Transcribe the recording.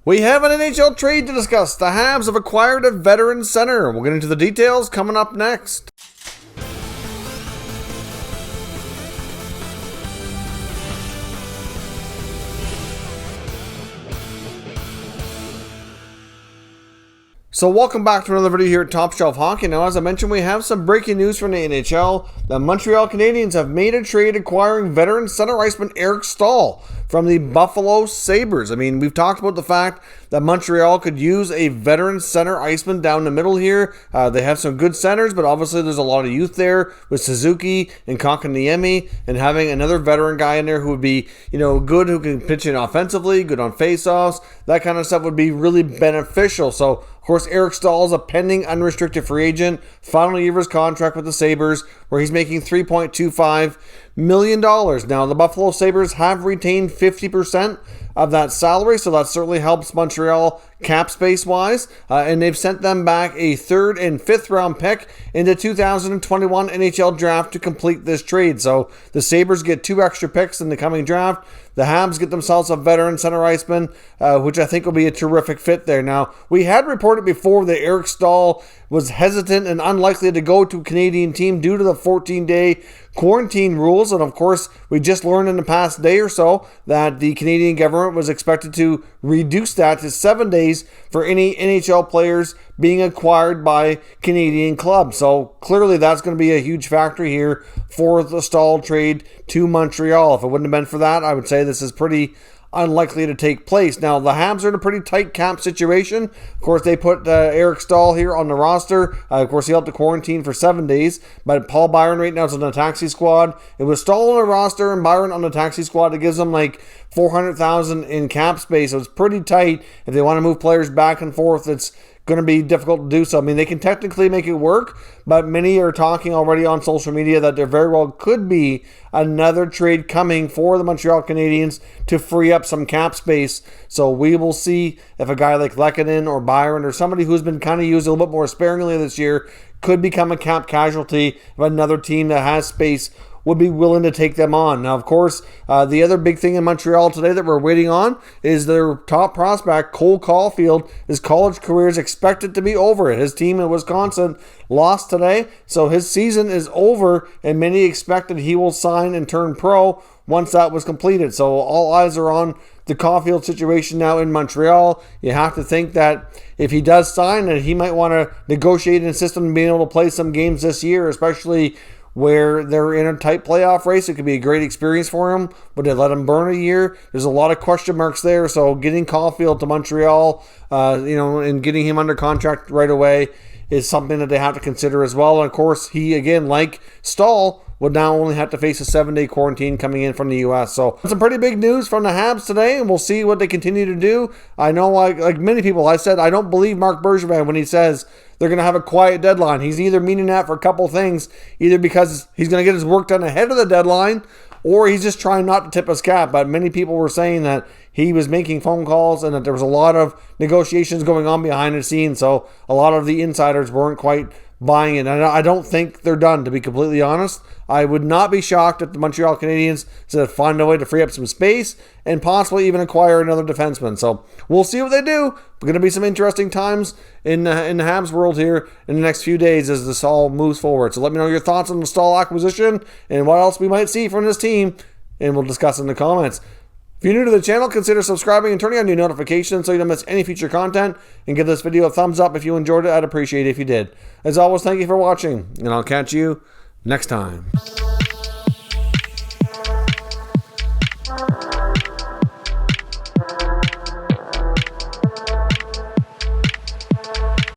We have an NHL trade to discuss. The Habs have acquired a veteran center. We'll get into the details coming up next. So welcome back to another video here at Top Shelf Hockey. Now, as I mentioned, we have some breaking news from the NHL. The Montreal Canadiens have made a trade acquiring veteran center iceman Eric Staal from the Buffalo Sabres. I mean, we've talked about the fact that Montreal could use a veteran center iceman down the middle here. They have some good centers, but obviously there's a lot of youth there with Suzuki and Kotkaniemi, and having another veteran guy in there who would be, good, who can pitch in offensively, good on faceoffs, that kind of stuff would be really beneficial. So, of course, Eric Staal is a pending unrestricted free agent, final year of his contract with the Sabres, where he's making $3.25 million. Now, the Buffalo Sabres have retained 50% of that salary, so that certainly helps Montreal cap space wise, and they've sent them back a 3rd and 5th round pick in the 2021 NHL draft to complete this trade. So the Sabres get 2 extra picks in the coming draft. The Habs get themselves a veteran center iceman, which I think will be a terrific fit there. Now, we had reported before that Eric Staal was hesitant and unlikely to go to a Canadian team due to the 14-day quarantine rules. And of course, we just learned in the past day or so that the Canadian government was expected to reduce that to 7 days for any NHL players being acquired by Canadian clubs. So clearly that's going to be a huge factor here for the Staal trade to Montreal. If it wouldn't have been for that, I would say this is pretty unlikely to take place. Now, the Habs are in a pretty tight cap situation. Of course, they put Eric Staal here on the roster. Of course, he helped to quarantine for 7 days, but Paul Byron right now is on the taxi squad. It was Staal on the roster and Byron on the taxi squad. It gives them like $400,000 in cap space, so it's pretty tight. If they want to move players back and forth, it's going to be difficult to do so. I mean, they can technically make it work, but many are talking already on social media that there very well could be another trade coming for the Montreal Canadiens to free up some cap space. So we will see if a guy like Lehkonen or Byron or somebody who's been kind of used a little bit more sparingly this year could become a cap casualty if another team that has space would be willing to take them on. Now, of course, the other big thing in Montreal today that we're waiting on is their top prospect, Cole Caulfield. His college career is expected to be over. His team in Wisconsin lost today, so his season is over, and many expected he will sign and turn pro once that was completed. So all eyes are on the Caulfield situation now in Montreal. You have to think that if he does sign, that he might want to negotiate and insist on being able to play some games this year, especially where they're in a tight playoff race. It could be a great experience for him, but they let him burn a year. There's a lot of question marks there. So getting Caulfield to Montreal, and getting him under contract right away is something that they have to consider as well. And of course, he, again, like Staal, would now only have to face a 7-day quarantine coming in from the U.S. So some pretty big news from the Habs today, and we'll see what they continue to do. I know, like many people, I said I don't believe Marc Bergevin when he says they're going to have a quiet deadline. He's either meaning that for a couple things, either because he's going to get his work done ahead of the deadline, or he's just trying not to tip his cap. But many people were saying that he was making phone calls and that there was a lot of negotiations going on behind the scenes. So a lot of the insiders weren't quite buying it. And I don't think they're done, to be completely honest. I would not be shocked if the Montreal Canadiens said find a way to free up some space and possibly even acquire another defenseman. So we'll see what they do. There's going to be some interesting times in the Habs world here in the next few days as this all moves forward. So let me know your thoughts on the Staal acquisition and what else we might see from this team, and we'll discuss in the comments. If you're new to the channel, consider subscribing and turning on your notifications so you don't miss any future content, and give this video a thumbs up if you enjoyed it. I'd appreciate it if you did. As always, thank you for watching, and I'll catch you next time.